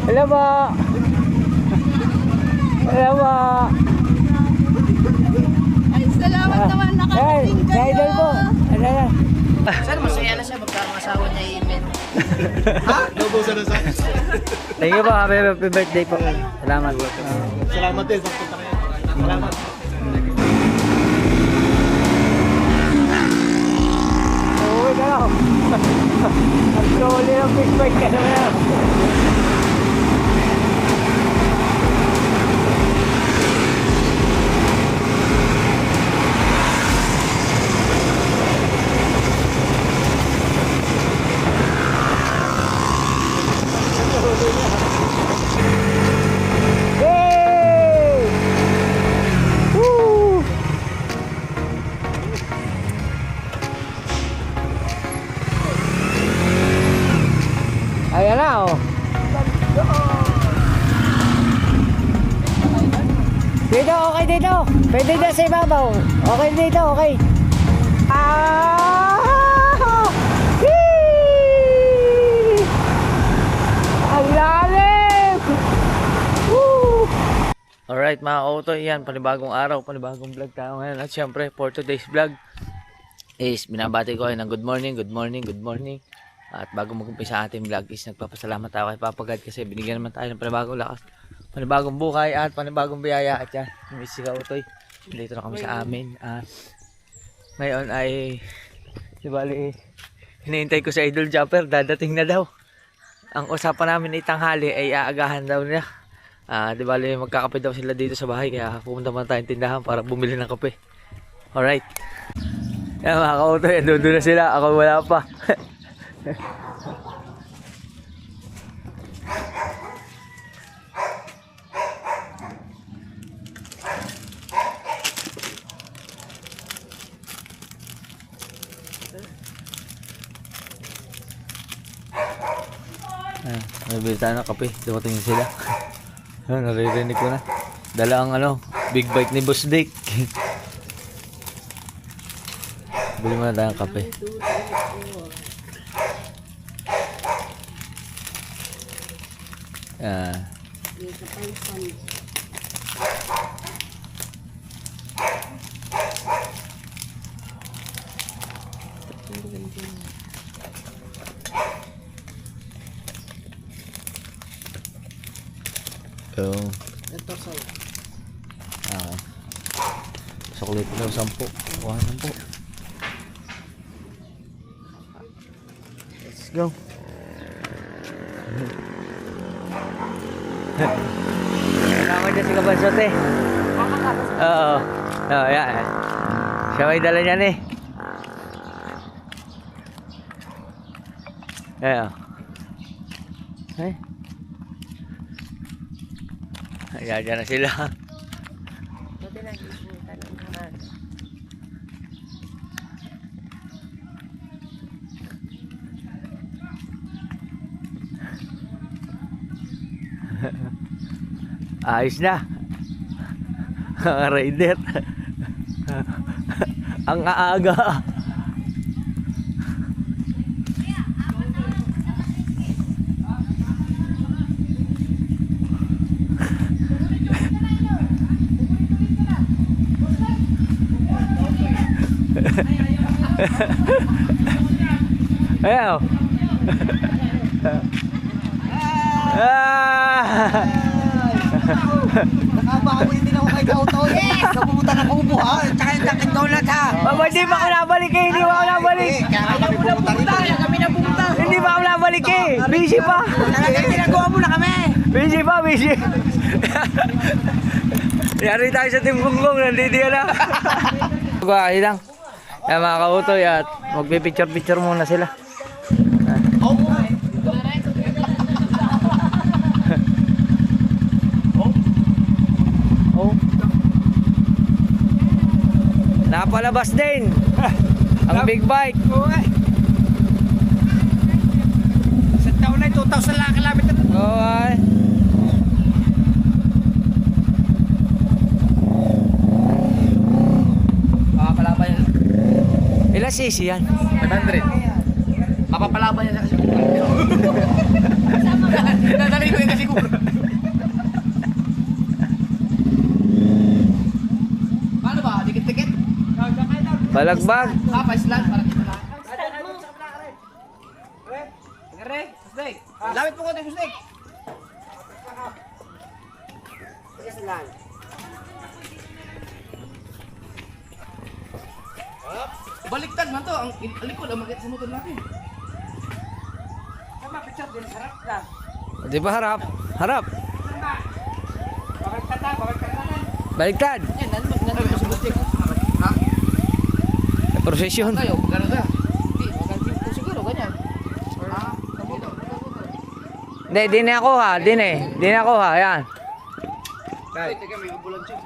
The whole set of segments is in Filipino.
Hello po. Hello po. Ay, salamat naman nakarating kayo. Idol po. Ano yan? Sir, masaya na siya magkang asawa niya i-email. Ha? Naubusan na sa... Thank you po. Happy birthday po. Salamat. Salamat din sa punta kayo. Salamat. Oo, gano'n. Ang slowly ng big bike ka naman yan. Yay! Woo! Ayan na oh. Dito, okay dito. Pwede na sa ibabaw. Okay dito, okay. Ah! Whee! Ang lalim! Woo! Alright mga kautoy, yan. Panibagong araw, panibagong vlog tayo ngayon. At syempre, for today's vlog is binabati ko kayo ng good morning, good morning, good morning. At bago mag-umpisa ating vlog is nagpapasalamat tayo kay Papa God kasi binigyan naman tayo ng panibagong lakas, panibagong buhay at panibagong biyaya. At yan, miss si Kautoy. Dito na kami sa amin. At ngayon ay di bali, hinihintay ko sa Idol Jumper, dadating na daw. Ang usapan namin ay tanghali ay aagahan daw niya. Di bali, magkakape daw sila dito sa bahay kaya pumunta muna tayong tindahan para bumili ng kape. Alright. Yan mga Kautoy, doon na sila. Ako wala pa. Nabili tayo ng kape, dumating sila. Naririnig ko na. Dala ang big bike ni Boss Dick. Bili mo na tayo ng kape. Ito sa'yo. Chocolate daw 10. Kuha 10. Let's go. Salamat dyan si Kabansote. Oo. Oo, yan. Siya may dala niyan eh. Ayan. Ay. Ayan, dyan na sila. Buti na, isimutan ng naman. Ayos na. Ang rider. Ang aaga. Ayan. Nakabawi din ako kay Kautoy. Napupunta na kumubuhan. Tsaka yung Dunkin Donut ha. Hindi pa ako nabalik eh. Hindi pa ako nabalik. Kaya kami pumunta rito. Kami na pumunta. Hindi pa ako nabalik eh. Busy pa. Talagang ginagawa mo na kami. Busy pa, busy. Yari tayo sa Team Gunggong. Nandito yan na. Guwahi lang. Kaya mga kautoy at magpipicture-picture muna sila. Napalabas din ang big bike. Sa taon na 2,000 lang kilometer. Oo ay. Mapapalaba yan. Ilang cc yan? 500. Mapapalaba yan sa kasi. Dadalhin ko yung kasi siguro. Paano ba? Dikit-dikit? Balagbag. Kapay lang. Parang ito lang. Gare, Susdek. Lapit po konti, Susdek. Baliktad man to. Ang likod ang makita sa motor natin. Tama, picture din. Harap ka. Di ba harap? Harap. Baliktad. Yan, nandun sa Susdek. Ha? Prosesyon. Tayo, gano'n na. Hindi, magandang po siguro, ganyan. Ah, dito. Hindi, di na ako ha. Di na ako ha. Yan. Ay, teka, may ubulan siya.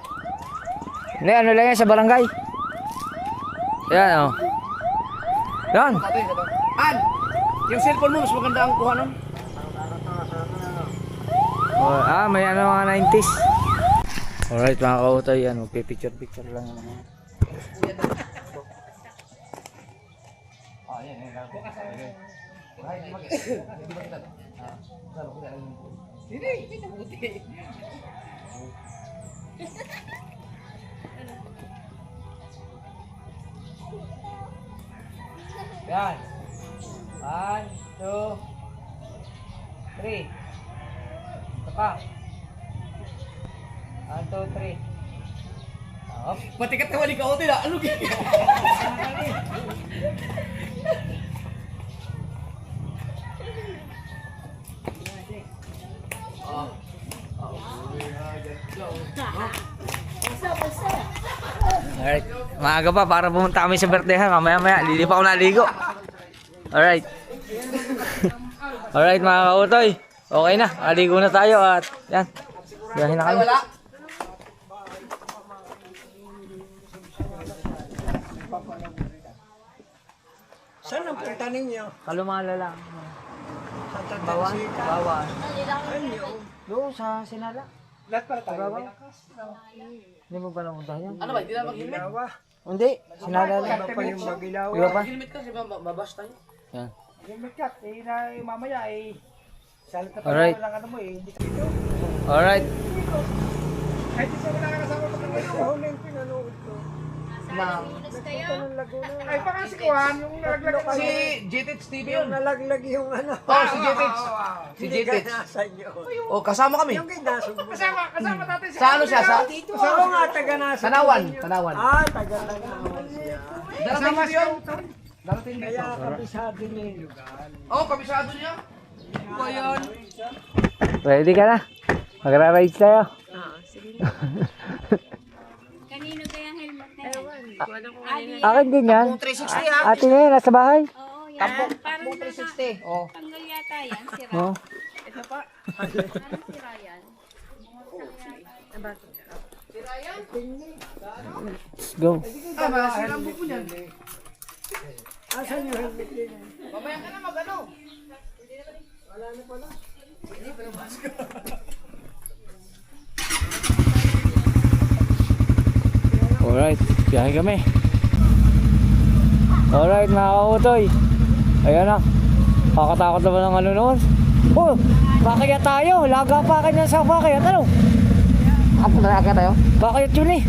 Hindi, ano lang yan sa barangay. Yan oh. Yan. An! Yung cellphone mo, mas maganda ang kuha nun. Oh, may ano mga 90s. Alright mga kautoy, yan. Magpipicture-picture lang naman. Hindi, mabuti. Yan. 1, 2, 3. Ito pa. 1, 2, 3. Up. Pati katawan ni Kaote na, alug. Alright. Maaga pa para pumunta kami sa birthday ha. Mamaya-maya. Hindi pa ako naligo. Alright. Alright mga kautoy. Okay na. Naligo na tayo at yan. Biyahin na kami. Wala. Saan ang punta ninyo? Kalumala lang. Santa Bawan. Teresita. Bawan. Ano? Doon sa Sinala. Lahat para tayo. Bawan. Hindi mo ba napunta yan? Ano ba, hindi na mag-helmet? Ilawa. Hindi. Sinala lang. Iba pa yung magilawa. Iba pa? Mag-helmet ka, sabi mabash tayo. Yan. Helmet ka. Eh, na mamaya eh. Salit na Alright. lang ano mo eh. Hindi ka Alright. Kahit isa wala ka kasama pag nag-home yung pinanood ko. Ay, baka si Juan, yung nalaglag Si JTH TV yun. Yung nalaglag yung ano. Oh, si JTH. Si Hindi ka JTH. nasa inyo. Oh, kasama kami. Yung ginasog mo. Kasama tatay Sa ano siya? Sa Oo nga, taga nasa. Tanawan. Tanawan. Ah, taga naman siya. Darating dito yun. Darating dito. Kaya kabisado niya yung lugar. Oh, kabisado niya. Ba yan? Ready ka na? Magra-ride tayo. Kanino kaya ang helmet na yan? Akin din yan. 360 ha? Ate na yun, nasa bahay. Oo, yan. Tampok. Parang 360. Oh. tanggal yata yan, si Ryan. Oh. Parang si Ryan. Let's go. Tama, silang buko niyan. Asan yung helmet niya? Mamaya ka na mag-ano. Alright, biyahe kami. Alright mga kautoy. Ayan na. Kakatakot naman ng ano noon. Oh, pakayat tayo. Laga pa kanya sa pakayat. Ano? Ako na agad tayo. Pakayat yun eh.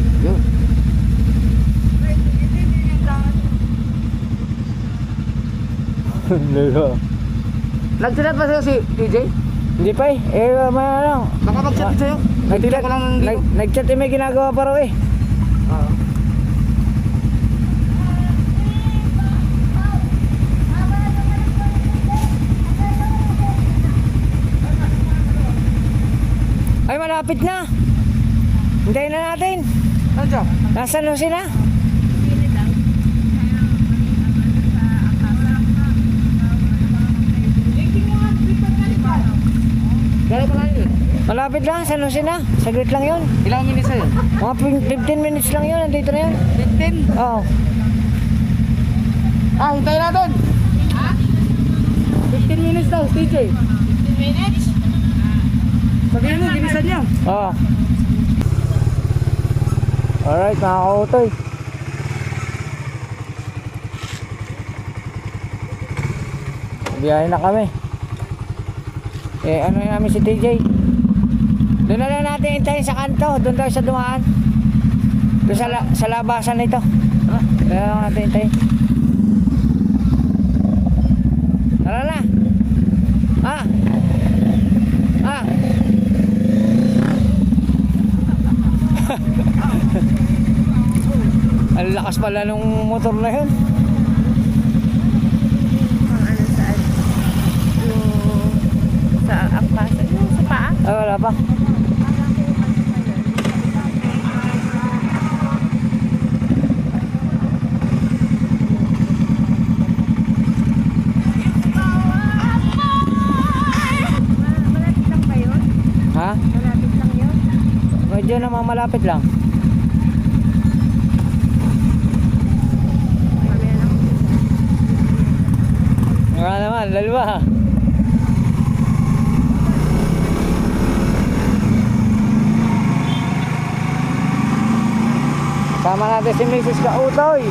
Lalo. Nagsilat ba sa'yo si TJ? Hindi pa eh. Maya lang. Baka mag-chat din sa'yo. Nagtilat ko lang dito. Nag-chat eh, may ginagawa pa raw eh. Ay, malapit na. Hintayin na natin. Nandiyan. Nasaan na sila? Gano'n pa lang yun. Malapit lang, San Jose na. Saglit lang yun. Ilang minutes na yun? Mga 15 minutes lang yun, nandito na yun. 15? Oo. Ah, hintayin natin. 15 minutes daw, TJ. 15 minutes? Sabihin mo, ginisan niya. Oo. Alright, mga kautoy. Biyahe na kami. ano namin si TJ. Doon na lang natin hintayin sa kanto. Doon daw sa dumaan. Doon sa labasan nito. Doon na lang natin hintayin. Tara na. Ang lakas pala nung motor na yun. Ang ano saan? Yung sa akpasan. Yung sa paa. Ay, wala pa. Malapit lang ba yun? Ha? Malapit lang yun? Medyo naman malapit lang. Mamaya lang. Nga naman, dalawa. Sama natin si Mrs. Kautoy.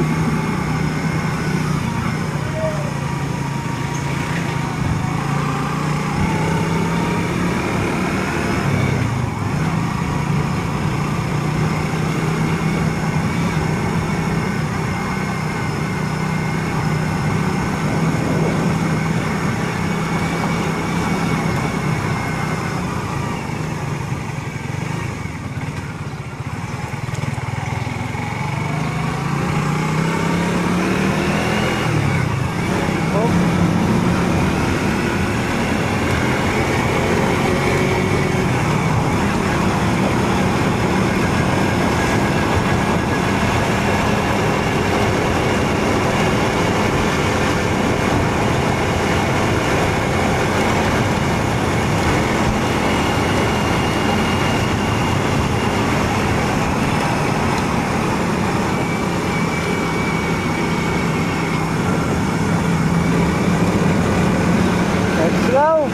Let's go!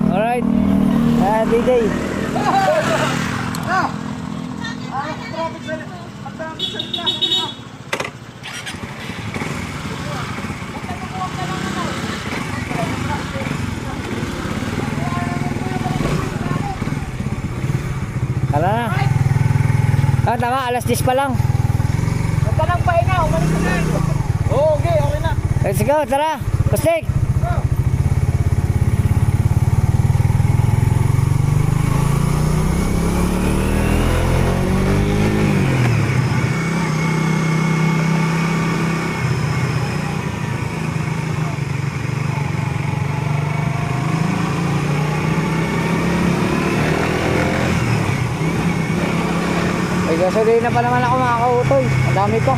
Alright, DJ. Tara na. Tama, alas 10 pa lang. Huwag ka lang pahinga, umalis ka na. Oo, okay, okay na. Let's go, tara. Pastik. May gasolina pa naman ako mga kautoy. Ang dami pa.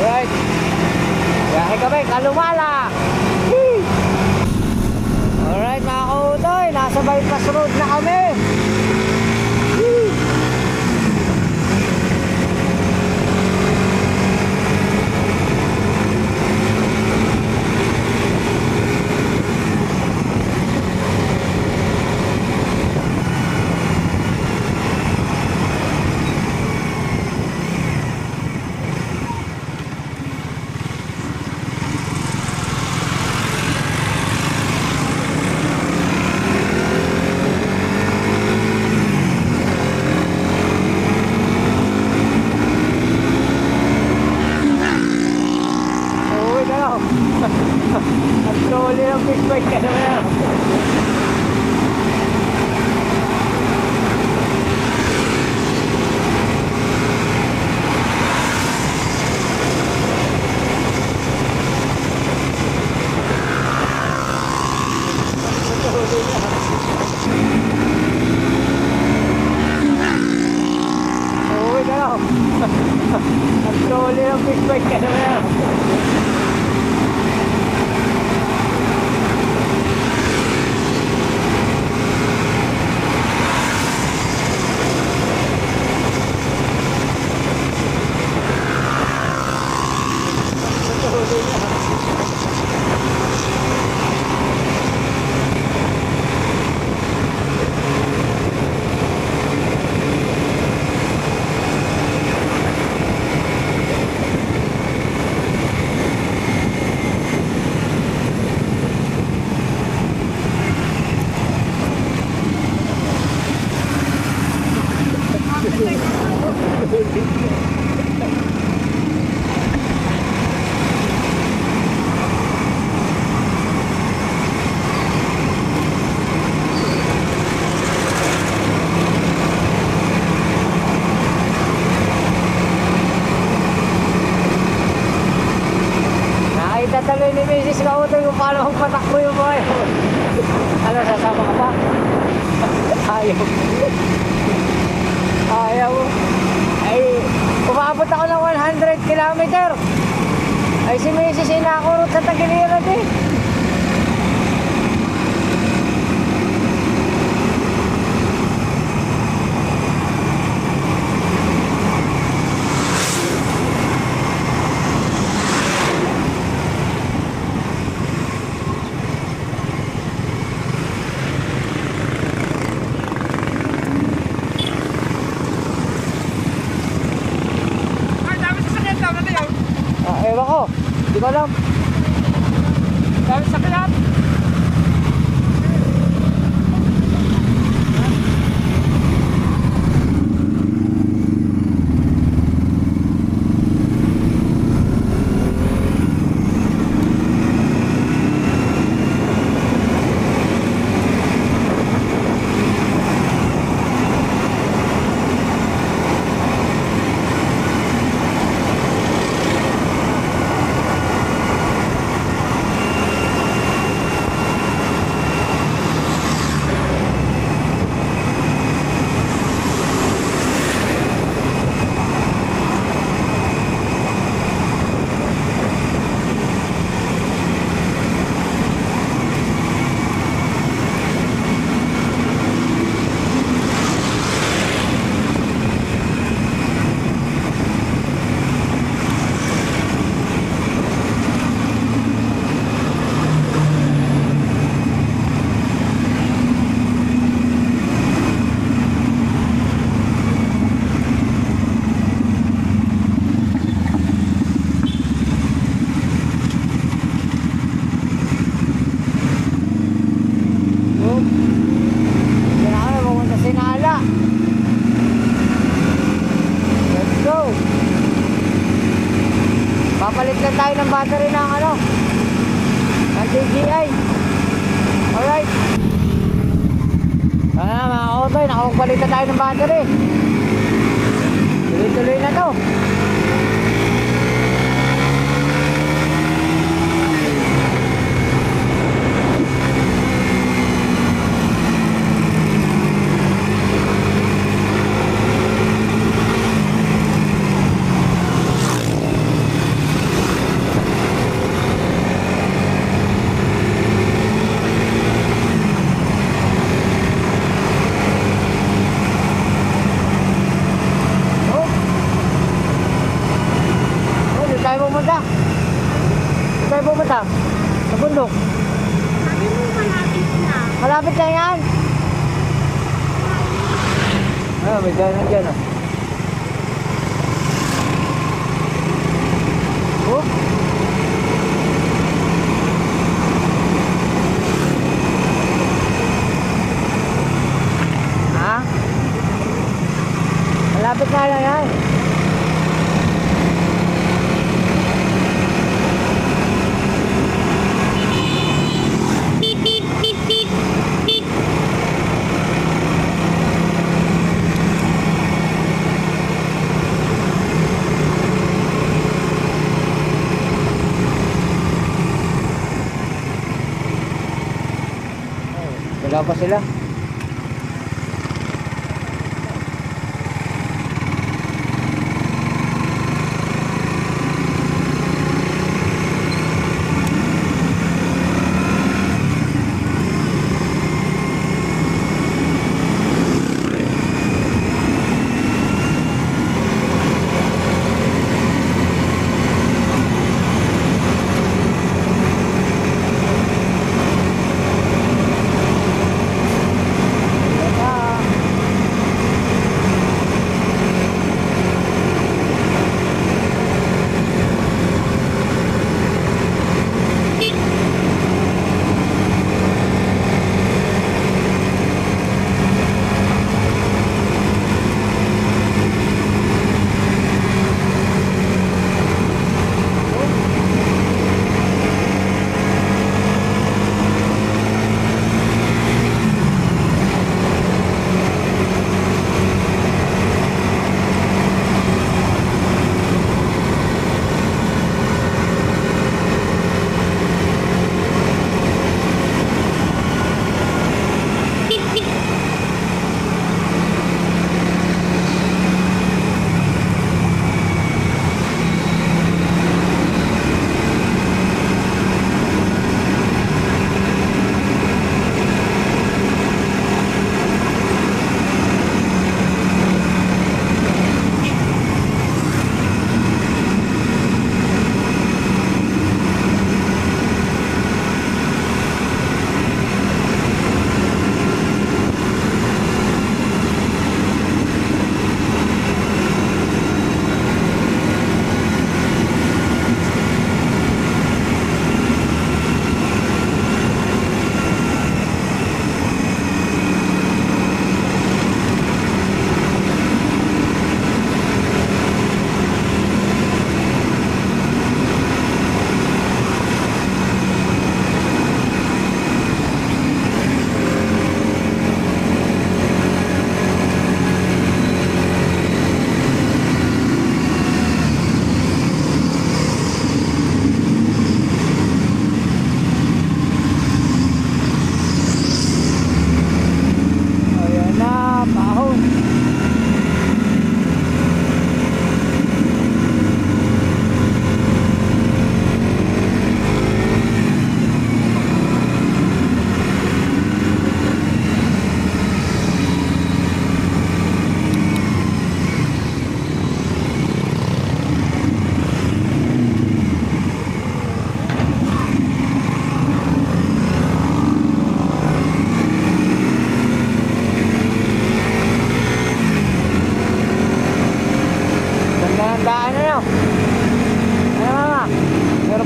Alright. Biyahe kami, Kalumala. Whee! Alright mga kautoy, nasa bypass road na kami. Whee! Uwi na lang. Ang trolly ng big bike ka naman. Uwi na lang. Ang Nakita tuloy ni Mrs. Kautoy kung paano magpatakbo yung mga yun. Ano, sasama ka pa? Ayaw. Ayaw. Ay, umabot ako ng 100 kilometer. Ay, si Mrs. inakurot sa Tagiliran eh. Ay, dami sasakyan daw na yun. Ewan ko. Hindi ko alam. Dami sasakyan. Papalit lang tayo ng battery ng ano, ng DJI. Alright. Mga Kautoy, nakapagpalit na tayo ng battery. Tuloy-tuloy na to. Pumunta sa bundok. Sabi mo malapit na. Malapit na yan. May daanan dyan ah. Oh. Ha? Malapit na lang yan. Wala pa sila.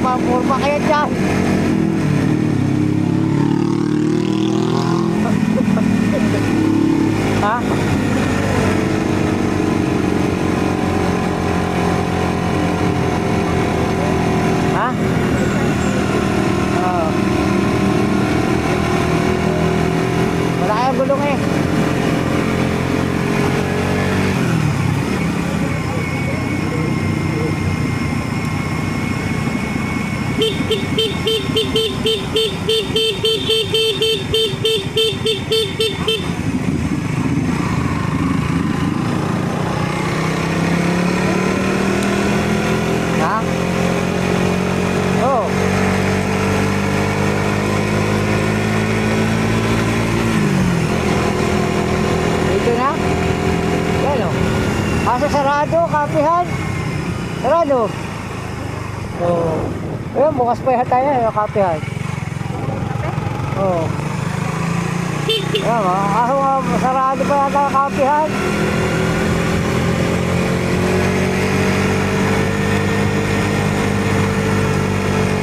mapurma kayo dyan. Ha? Ha? Oo. Wala kayong gulong eh. Ha? Oh. Dito na? Yan o. Kaso sarado, kapihan. Sarado. Oh. Ayun, bukas pa yata yan, yung kapihan. Oo. Ayan, kaso sarado pa yata yung kapihan.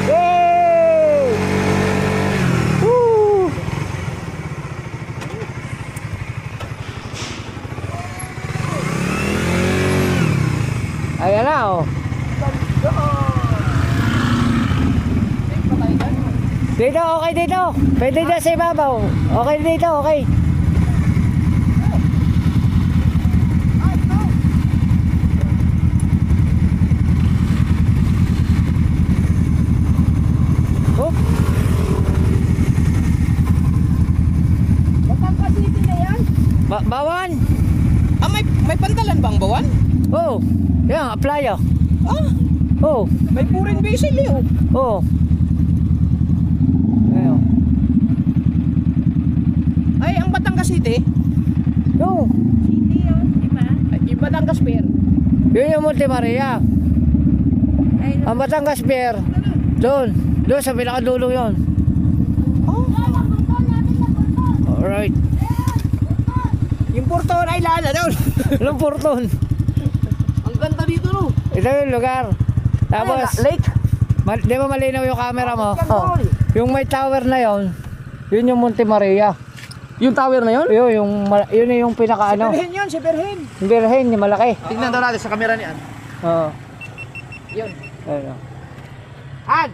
Yay! Woo! Ayan na, oh. Dito, okay dito. Pwede dyan sa ibabaw. Okay dito, okay. Oop. Batangas City na yan? Bawan. Ah, may pantalan bang bawan? Oh. Yan, apply oh. Ah, Oh. may puring basil eh. Oh. Oh. Ayun. Ay, ang Batangas City? Yo. City yun, di ba? Ay, yung Batangas Pier. Yun yung Monte Maria. Ay, Ang Batangas Pier. Doon. Doon sa pinakadulo yun. Oh, Alright. yung Porton ay lala doon. Anong porton? Ang ganda dito no. Ito yung lugar. Tapos, Lake. di ba malinaw yung camera mo? Oh. Yung may tower na yon, yun yung Monte Maria. Yung tower na yun? Yun yung pinaka ano. Berhen yun, si Berhen. Yung Birhen, yung malaki. Tingnan daw natin sa kamera ni Ann. Oo. Yun. Ayun. Ann!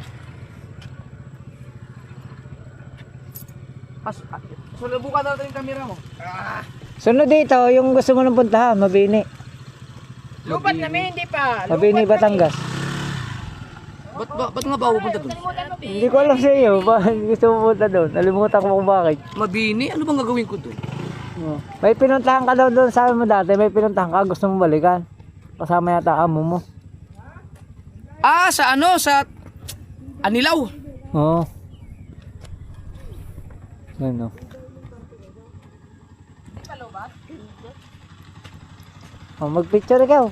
Sulabukan natin yung kamera mo. Sunod dito, yung gusto mo nang puntahan, Mabini. Lubat namin, hindi pa. Mabini, Batangas. Ba't nga ba pupunta doon? Hindi ko alam sa iyo, bakit gusto mo punta doon? Nalimutan ko kung bakit. Mabini? Ano bang gagawin ko doon? Oo. May pinuntahan ka daw doon, sabi mo dati, may pinuntahan ka, gusto mo balikan. Kasama yata amo mo. Ah, sa ano? Sa Anilaw. Oo. Ano? Oh, mag-picture ikaw.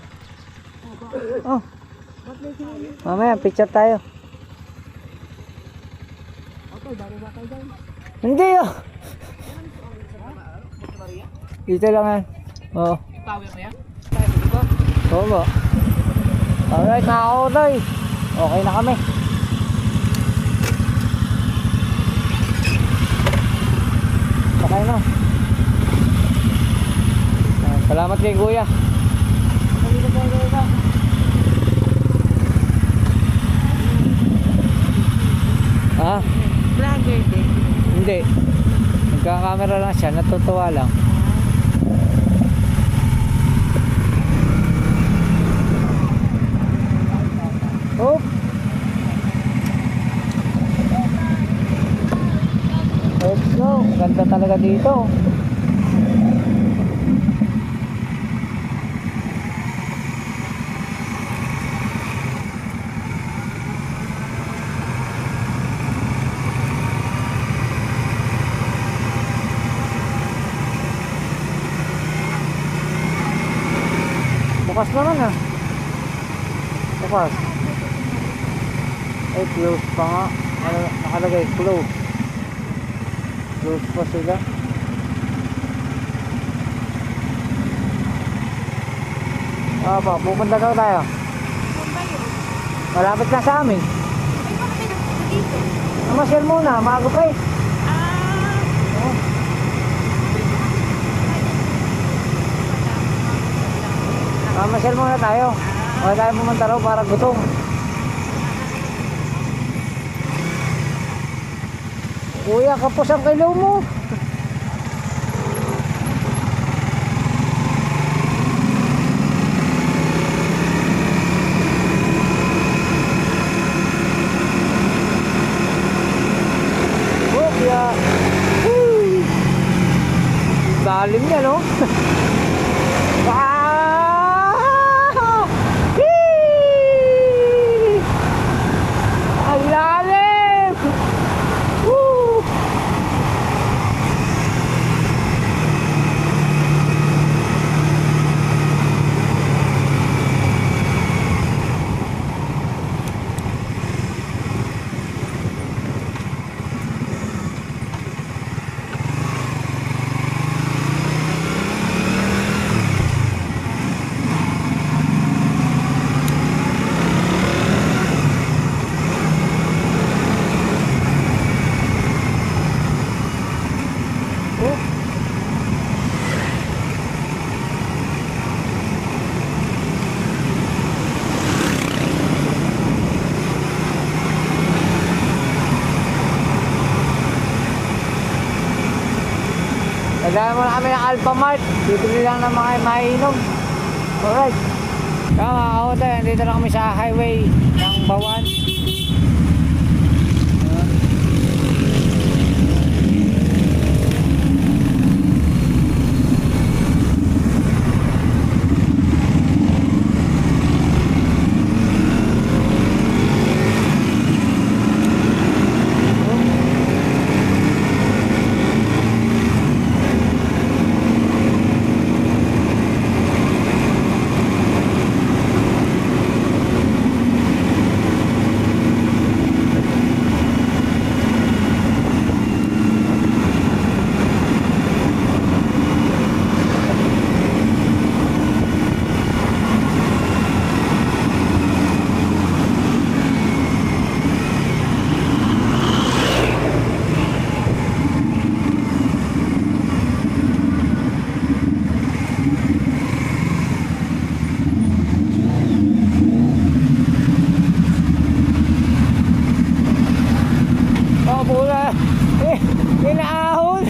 Oh. Mamaya, picture tayo. Hindi oh. Dito lang yan. Oo. Tower na yan? Oo ba? Alright, nakakautoy. Okay na kami. Sakay na. Salamat kay Kuya. Ha? vlogger din. Hindi. Nagka-camera lang siya, natutuwa lang. Oh. Let's go. Ganda talaga dito. Bukas naman ah. Bukas. Ay, close pa nga. Ano, nakalagay close. Close pa sila. Ah, pa, pupunta daw tayo. Malapit na sa amin. dito. Namasyal muna, bago pa eh. Namasyal muna tayo. Huwag tayo pumunta raw para gutom. Kuya, kapos ang kilo mo. Oh, kuya. Dalim niya, no? Ah! Hee! Ang lalim! Woo! Nagdala muna kami ng Alpha Mart. Bibili lang ng mga maiinom. Alright. Kaya mga kahotoy, andito na kami sa highway ng Bawan. Oh, pula. Inaahon.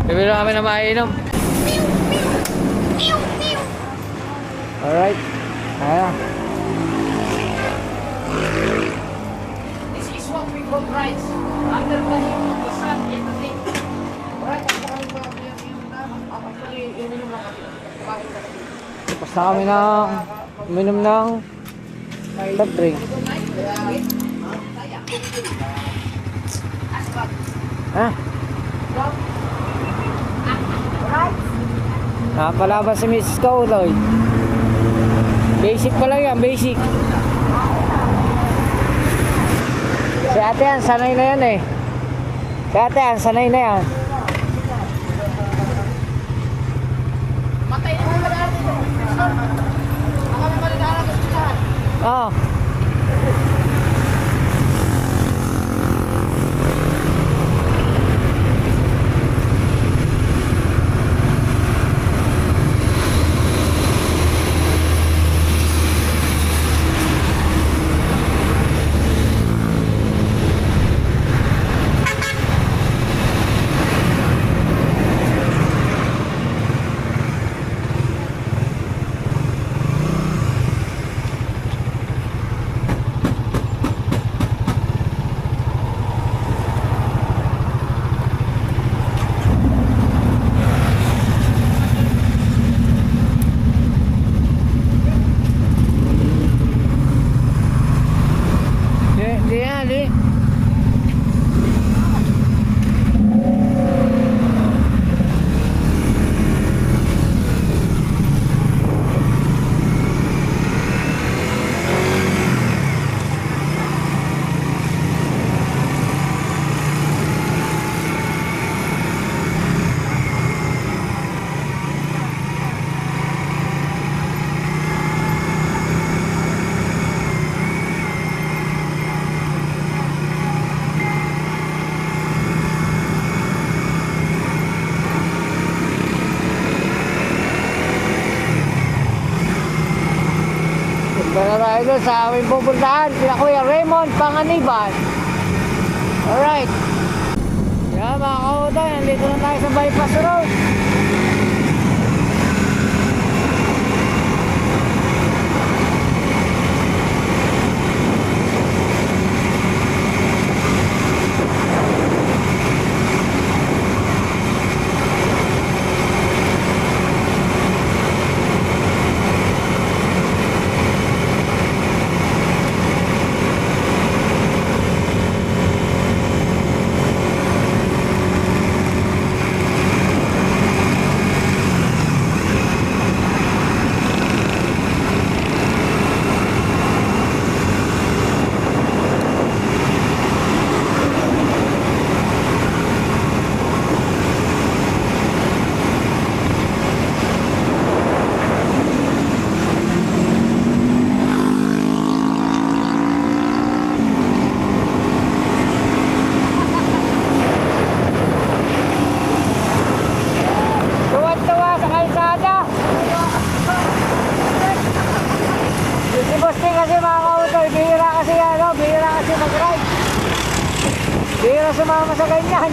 Bibili na kami na mainom. Alright. Kaya. This is what we call rice. Under the heat of the sun in the day. Tapos na kami na uminom ng soft drink. Ha? Nakapalaban si Mrs. Kauloy. Basic pa lang yan, basic. Si ate yan, sanay na yan eh. Si ate yan, sanay na yan. Oo. doon sa aming pupuntahan, sila Kuya Raymond Panganiban. Alright. Yan mga kautoy, nandito na tayo sa bypass road. Tuwan-tuwa sa kalsada. Si Bosti kasi mga kautoy, bihira kasi mag-ride. Bihira sumama sa ganyan.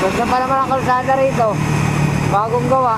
Ganda pa naman ang kalsada rito. Bagong gawa.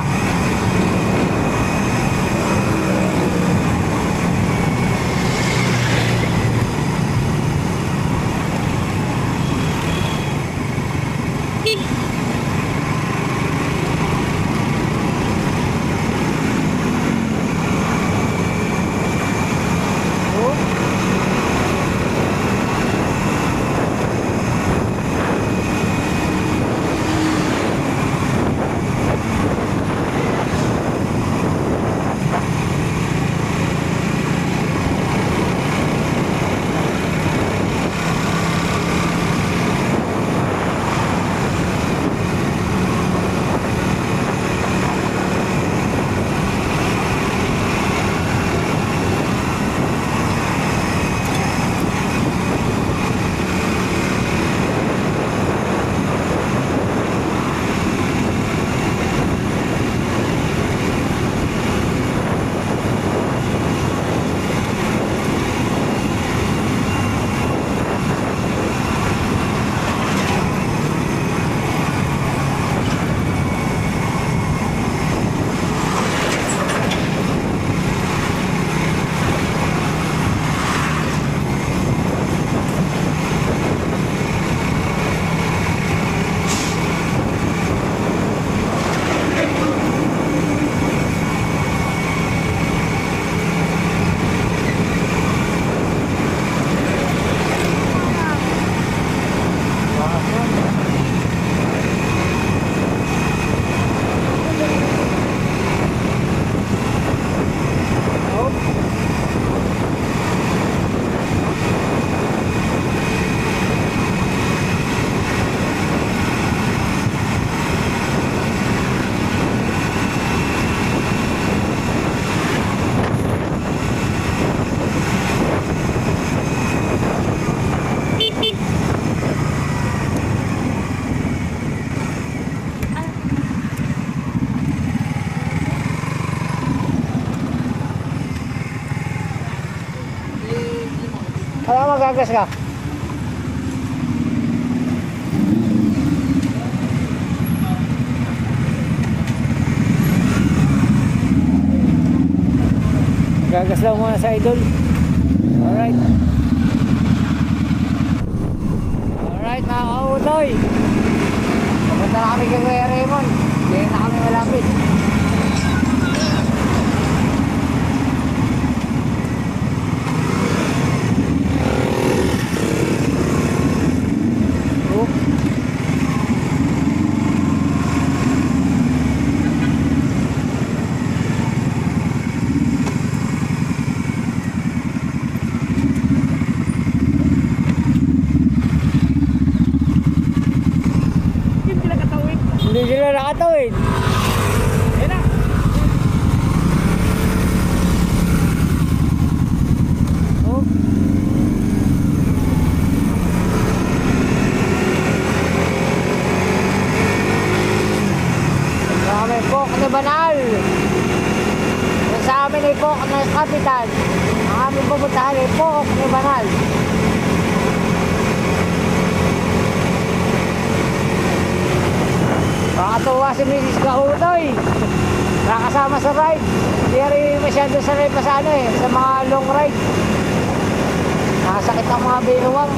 Ano magagas ka? Gagas lang muna sa idol. Alright. Alright mga kautoy. Pupunta na kami kay Kuya Raymond. Hindi na kami malapit. Hindi sila nakatawid. Ayun na. Oh. Kami Pok ni Banal. Yung sa amin ay Pok na Kapitan. Ang aming pupuntahan ay Pok ni Banal. Nakakatuwa si Mrs. Kautoy. Nakakasama sa ride. Hindi rin masyado sanay pa sa ano eh, sa mga long ride. Nakasakit ang mga binuwang.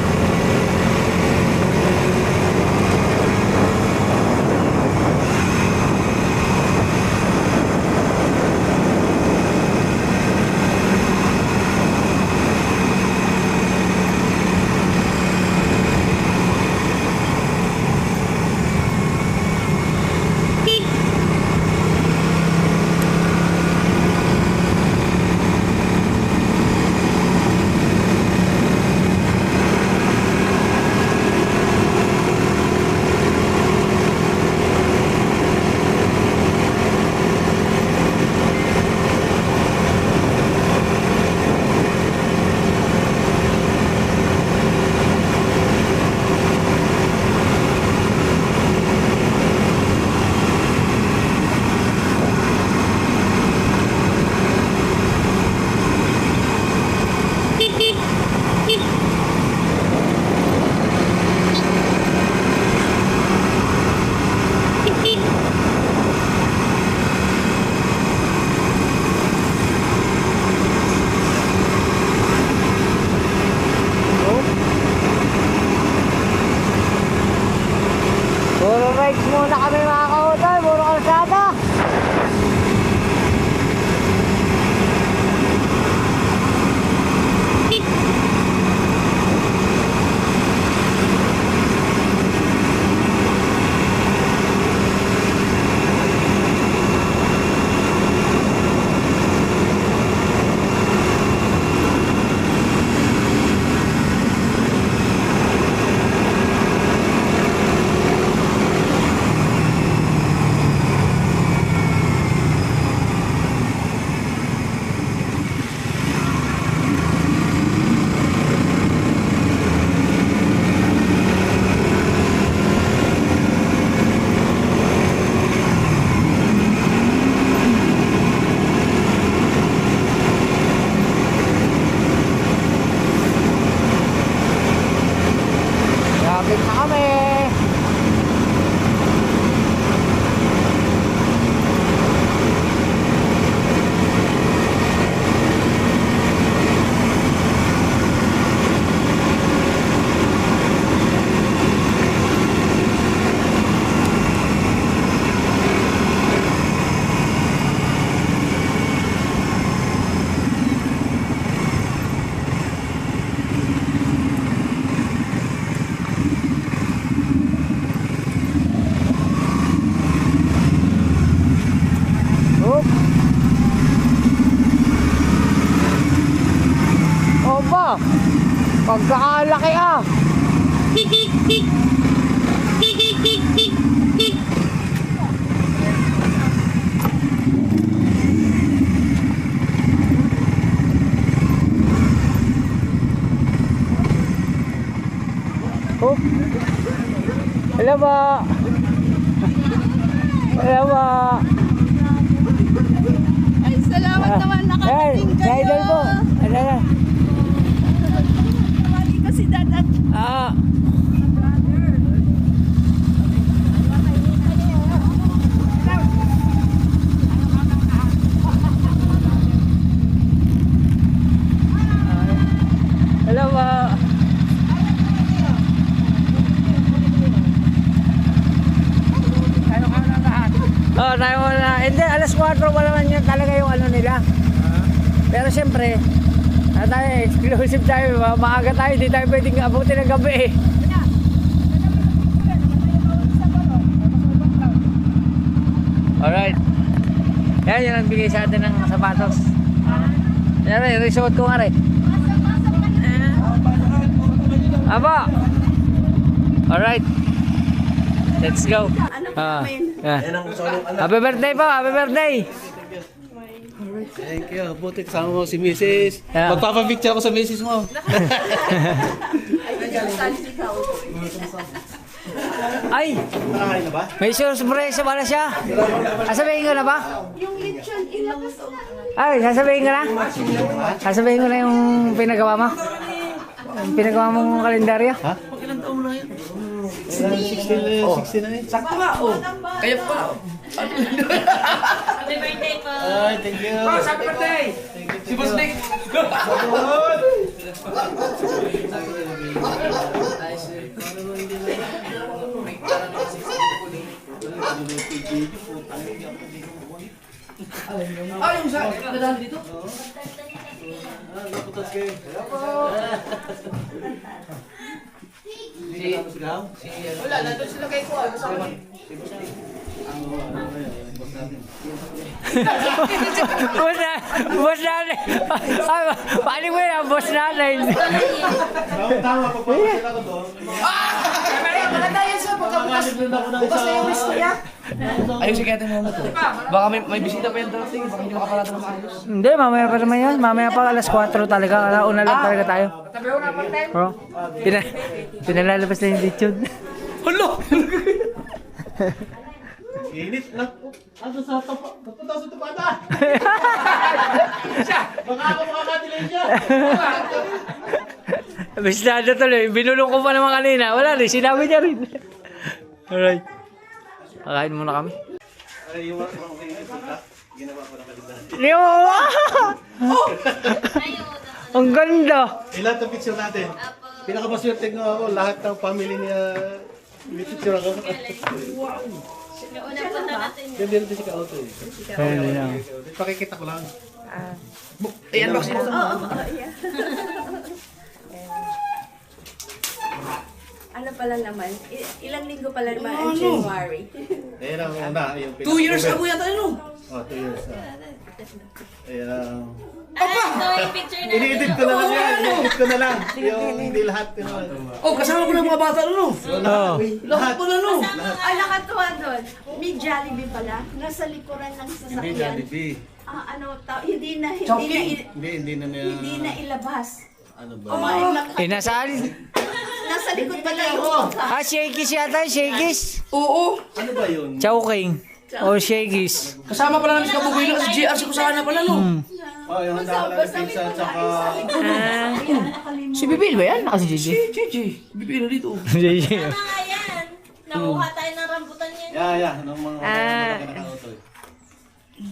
Puro rides muna kami mga kautoy, puro kalsada. Lapit na kami. Oop. Oba, pagkakalaki ah. Oop. Hello ba? Hello ba? Ay, salamat naman nakarating Sa kayo. idol po. Ano na? Mali kasi dadat. Ah. Hello ba? Oh, tayo muna. Hindi, alas 4 pa naman yun talaga yung ano nila. Pero siyempre, tayo, exclusive tayo. Maaga tayo, hindi tayo pwedeng abutin ng gabi eh. Alright. Yan, yun ang bigay sa atin ng sapatos. Yan rin, resort ko nga rin. Aba! Alright. Let's go. Ano pa namin? Happy birthday po, happy birthday. Thank you. Buti kasama mo si Mrs. Yeah. Magpapapicture ako sa Mrs. mo. Ay, Nakakain na ba? may surprise pala siya. Sasabihin ko na ba? Yung lechon, ilabas o. Ay, sasabihin ko na? Sasabihin ko na yung pinagawa mo? Yung pinagawa mong kalendaryo? Ha? Ilan taon mo na yan? 16 na yun. Sakto nga, oh. Kaya pa. Happy birthday po. Ay, thank you. Happy birthday! Si Boss Nick! Ay, yung sa kadaan dito? Wala, nandun sila kay Kuya. Kasama. Boss natin. Paano mo yan, boss natin? Tama, pagpapasila ko doon. Maganda yan sir, pagkabukas. Bukas na yung list niya. Ayun, sige natin muna to. Baka may bisita pa yung darating. Baka hindi makaparada ng maayos. Hindi, mamaya pa naman yan. Mamaya pa alas 4 talaga. Una lang talaga tayo. Tabi ko na part-time. Bro, pinalalabas na yung lechon. Hala! Init na. Ano sa tapa? Napunta sa tupada. Baka ako makakatilan siya. Bisnado tuloy. Binulong ko pa naman kanina. Wala rin, sinabi niya rin. Alright. Kakain muna kami. Ay, yung mga kainit. Ginawa ko na kaligdan. Yo! Ang ganda! Ilan ang picture natin? Pinakamaswerte nga ako. Lahat ng family niya. May picture ako. Ganda rin si Kauto eh. Ayun lang. Pakikita ko lang. Ayan, box mo. Ano pala naman? Ilang linggo pala naman ang January. Ayan ang una. 2 years ago yata yun. Oh, 2 years. Ayan ang... Ini-edit ko na lang yan. I-edit ko na lang. Yung hindi lahat. Oh, kasama ko ng mga bata no. Oh. Lahat pala no. Ay, nakatuwa doon. May Jollibee pala. Nasa likuran ng Hindi sasakyan. Jollibee. Hindi na ilabas. Ano ba? Inasal? Nasa likod pala yung Shakey's yata, Shakey's. Oo. Ano ba yun? Chowking. O Shakey's. Kasama pala namin si Kabugoy no. Si GR si Kusana pala no. Oh, yung handa ko lang ng pizza tsaka... Si Bibil ba yan? Si JJ. Si JJ. Bibil dito. Tama nga yan. Nakuha tayo ng rambutan yan. Yeah. Anong mga malaki na Kauto eh.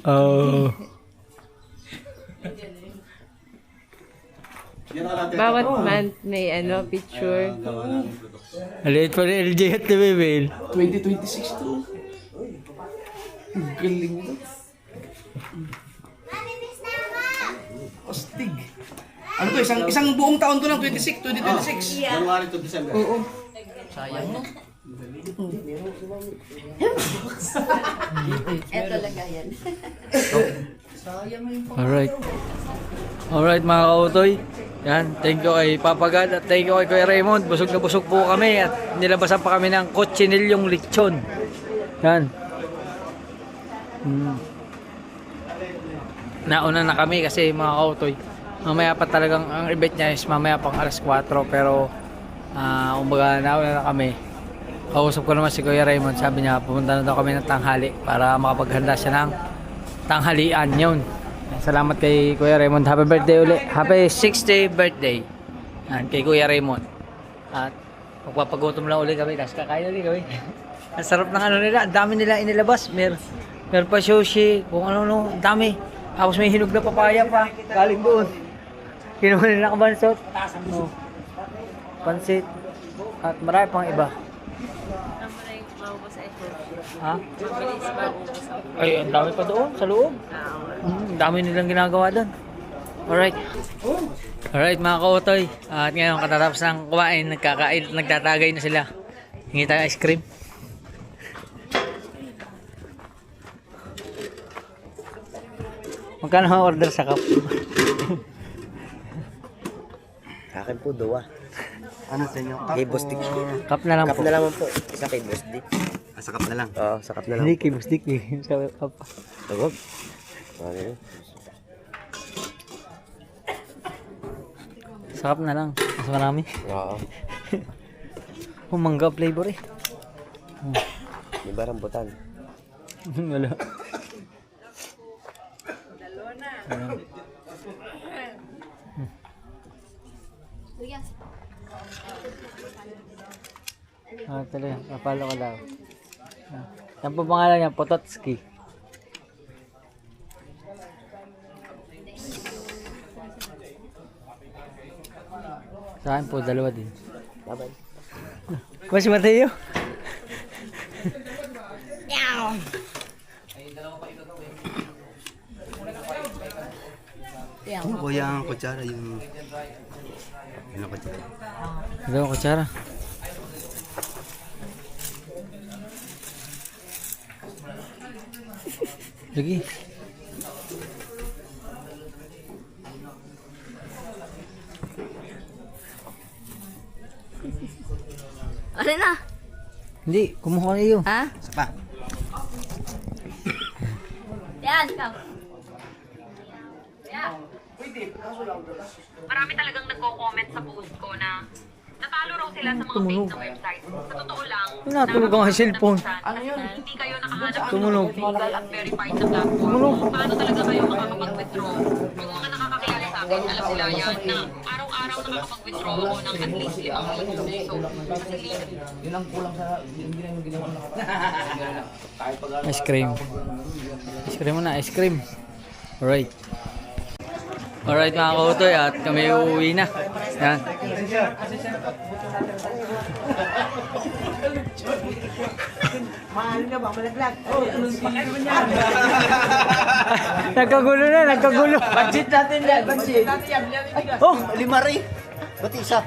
Oh. Yan ang natin. Bawat month may picture. Gawa namin production. Maliit pa rin LJ at Bibil. 2026 to. Ang galing nito. Astig. Ano to, isang buong taon to ng 2026. January to December. Oo. Sayang no. Eto lang yan. Alright mga kautoy. Yan, thank you kay Papa God at thank you kay Kuya Raymond. Busog na busog po kami at nilabasan pa kami ng kotsinilyong lechon. Yan. Nauna na kami kasi mga kautoy. Mamaya pa talagang ang event niya is mamaya pang alas 4 pero umbaga nauna na kami. Kausap ko naman si Kuya Raymond, sabi niya pumunta na daw kami ng tanghali para makapaghanda siya ng tanghalian yun. Salamat kay Kuya Raymond. Happy birthday ulit. Happy 60th birthday. Yan, kay Kuya Raymond. At magpapagutom lang ulit kami. Tapos kakain ulit kami. Ang sarap ng ano nila. Ang dami nila inilabas. Meron pa sushi. Kung ano-ano. Ang dami. Tapos may hinog na papaya pa. Galing doon. Kinuha nila kabansot. Oh. Pansit. At marami pang iba. Ha? Ay, ang dami pa doon sa loob. Ang dami nilang ginagawa doon. Alright. Alright mga kautoy. At ngayon katatapos ng kumain, nagtatagay na sila. Hingi tayo ice cream. Magkano ang order sa cup? Akin po, dua. Ano sa inyo? Kay Boss Dick. Cup na lang Cup po. na lang po. Isa kay Boss Dick. Sakap na lang. Oo, sakap na lang. Hindi, kay Bustik eh. Sabi pa pa. Tawag. Okay. Sakap na lang. Mas marami. Oo. Mangga flavor eh. May ba rambutan? Wala. Tuloy. Papalo ko daw. Yan po pangalan niya, Pototski. Sa akin po, dalawa din. Laban. Mas Mateo. Ano ko yung kutsara yung... Ano kutsara? Ito ang kutsara. Lagi. Ano na? Hindi, kumuha kayo. Ha? Sapa. Yan, ikaw. Marami talagang nagko-comment sa post ko na natalo raw sila sa mga fake na website. Sa totoo lang, Natulog ang cellphone. hindi kayo nakahanap Tumunog. ng legal at verified na platform. Paano talaga kayo makakapag-withdraw? Yung mga nakakakilala sa akin, alam nila yan na araw-araw nakakapag-withdraw ako ng at least 5 piso. Kasi Yun ang kulang sa hindi na yung ginawa na. Kahit pag Ice cream. Ice cream muna, ice cream. Alright. Alright mga kautoy, at kami uuwi na. Yan. Nagkagulo na, nagkagulo. budget natin yan, budget. Oh! Lima rin. Ba't isa?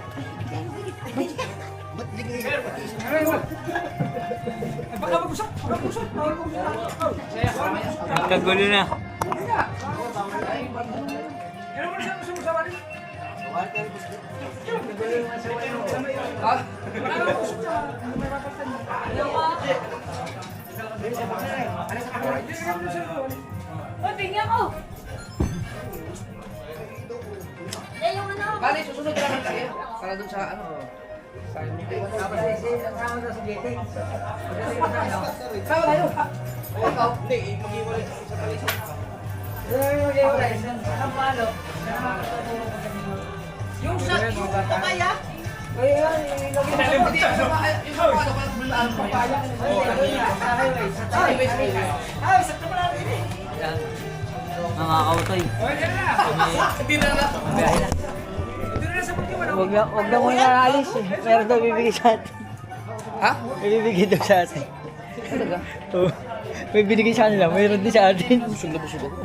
Nagkagulo na. Tingnan ko! Yung ano? Bali, susunod na lang tayo. Para dun sa ano. Sama tayo. Ikaw, hindi. Mag-iwalay sa palisip. Yung sa yung papaya? Mga kautoy. Huwag na muna alis eh. Meron daw bibigay sa atin. Ha? May bibigay daw sa atin. Talaga? Oo. May binigay sa kanila, mayroon din sa atin. Busog na busog ako.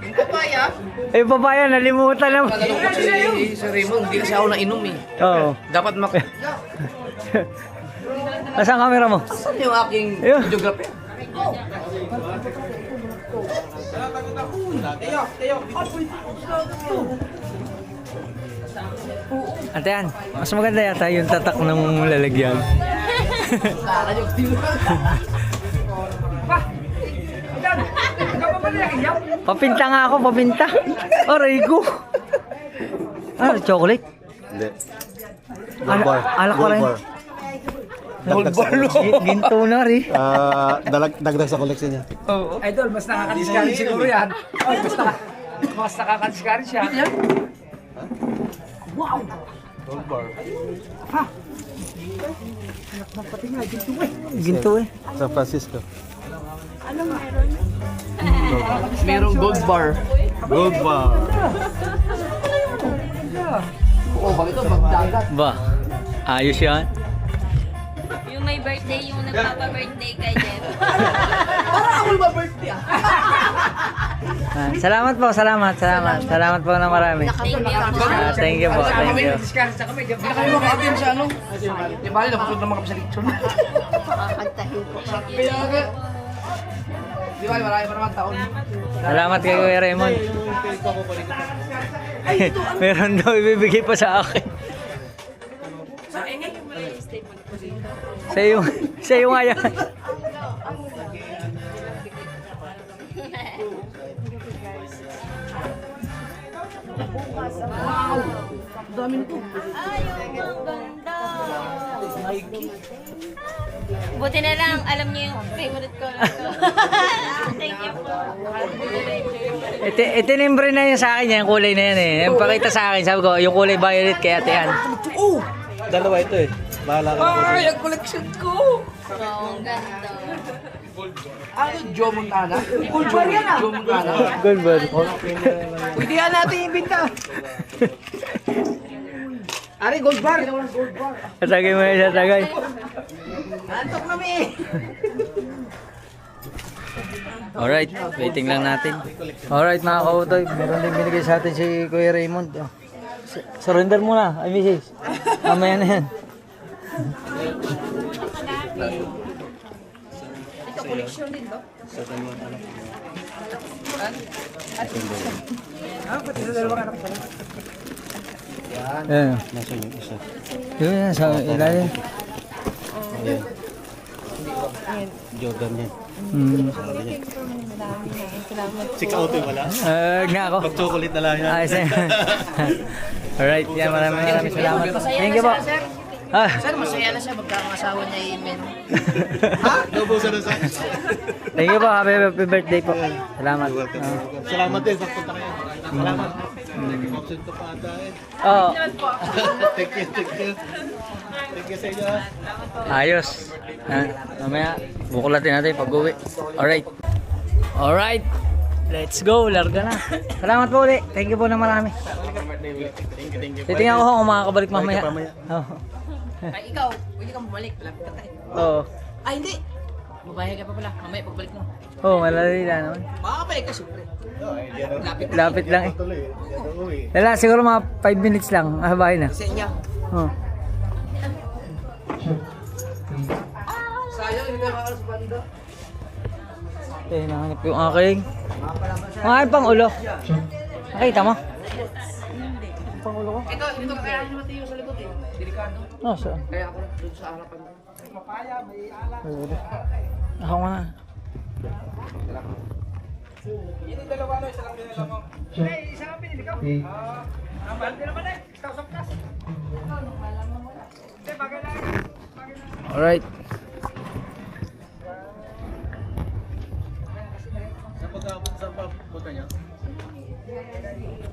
Yung papaya? Eh, papaya, nalimutan naman. Nagalong ko si Raymond. Hindi kasi ako nainom eh. Oo. Dapat Nasaan ang camera mo? Saan yung aking Ayun. videographer? Ate Ann, mas maganda yata yung tatak ng lalagyan. Papinta nga ako, papinta. Aray ko. Ano, chocolate? Hindi. Alak ko rin. Ginto na rin. Dagdag sa koleksyon niya. Idol, mas nakakadiskari siguro yan. Mas nakakadiskari siya. Ginto eh. San Francisco. Merong gold bar. Gold bar. Oo, bakit ito? Magdagat. Ba, ayos yan. Yung may birthday, yung nagpapa-birthday kay Jeff. Salamat po, salamat. Salamat po na marami. Thank you po, thank you. Diskari sa kami. Hindi na kayo maka-attend sa ano. Di bali, nakusod naman kami sa lechon. Kakantahin ko. Di bali, marami pa naman taon. Salamat kay Kuya Raymond. Meron daw ibibigay pa sa akin. Siya yung ayaw. Buti na lang, alam niyo yung favorite color ko. Thank you po. Itinimbre na yun sa akin yung kulay na yan eh. Yung pakita sa akin, sabi ko, yung kulay violet kay Ate Ann. Dalawa ito eh. Bahala ka na. Ay, ang collection ko! Oh, ang ganda. Ano, Joe Montana? Gold bar yan ah! Joe Montana. Gold bar. Pwede yan natin ibinta. Ari, gold bar. Satagay mo yan, satagay. Antok kami eh. Alright, waiting lang natin. Alright mga kautoy, meron din binigay sa atin si Kuya Raymond. Oh. Surrender muna, ay misis. Mamaya na yan. Ito, collection din ba? Pati sa dalawa anak ko. Ayan. Nasaan yung isa? Yun yan, sa ilalim. Jordan yan. Si Kautoy wala? Na ako. Mag-chocolate na lang yan. Ayos na yan. Alright, yan, maraming salamat. Thank you po. Ah, Sir, masaya na siya magkakasawa niya Amen. Naubusan na sa... thank you po, happy birthday po. Salamat. Salamat din sa punta kayo. Salamat. Nag-option to pa ata eh. Oo. Thank you, thank you. Thank you sa inyo. Ayos. Mamaya, bukulatin natin pag-uwi. Alright. Alright. Let's go. Larga na. Salamat po ulit. Thank you po na marami. Thank you. Titingnan ko kung makakabalik mamaya. Oo. Ay, ikaw, pwede kang bumalik. Malapit ka tayo. Oo. Ay, hindi. Babae ka pa pala. Mamaya pagbalik mo. Oo, malalila naman. Makakabalik ka, syempre. Lapit lang eh. Tuloy. Uwi. Lala, siguro mga 5 minutes lang. Bahay na. Sa inyo. Oo. Sayang, hindi tayo makalas banda. Nahanap yung aking. Ang aking pang ulo. Nakita mo? Pang ulo ko? Ito ka kaya namatay yung sa likod eh. Delikado. Oh, saan? Kaya ako doon sa harapan mo. Ako nga. Ini dalawa no, isa lang din alam mo. Eh, isa lang pinili ka. Hindi naman eh, ikaw sa plus. Hindi, bagay lang. Alright.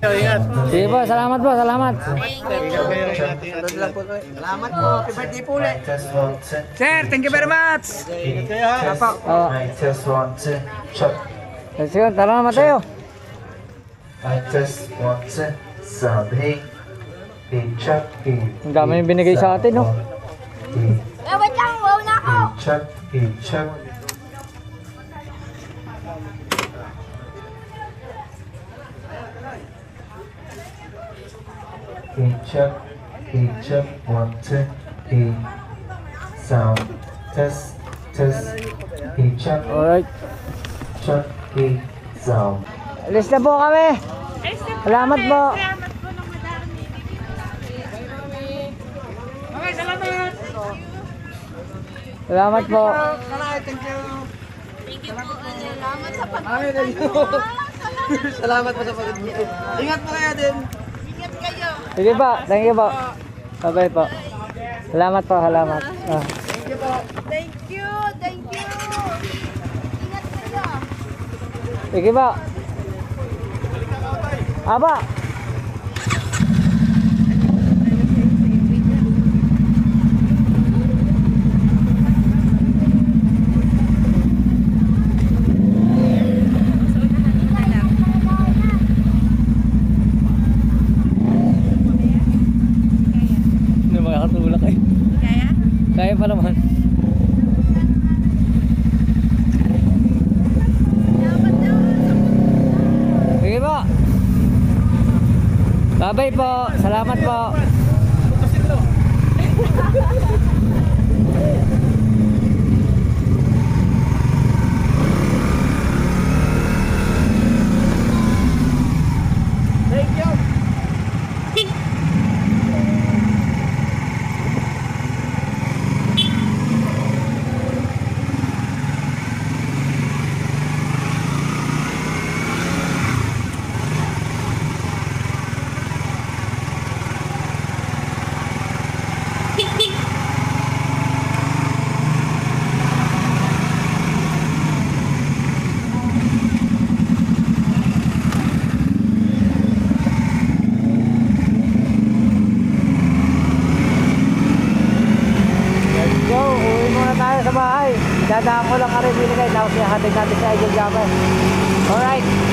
Ingat. Sige po, salamat po, salamat. Salamat po, happy birthday po ulit. Sir, thank you very much. Ingat kayo ha. Oh. Let's go, tara na Mateo. Ang dami yung binigay sa atin, no? Wait lang, wow na ako! Check, 1, 2, sound, test, check, Alright. sound. Alis na po kami. Salamat po. Okay, salamat. Salamat po. Thank you. Salamat sa Ay, thank you. Salamat po sa pag-ibig. Ingat po kayo din. pag-ingat kayo. Sige po, thank you po. Bye-bye po. Salamat po, salamat. Ah. Thank you, thank you. Ingat kayo. Sige po. Aba. Hindi makakatulak eh. Kaya? Kaya pa naman. Sige po. Bye-bye po. Salamat po. Dadaan ko lang ka rin binigay. Tapos hatid natin sa Idol Jammer. Alright.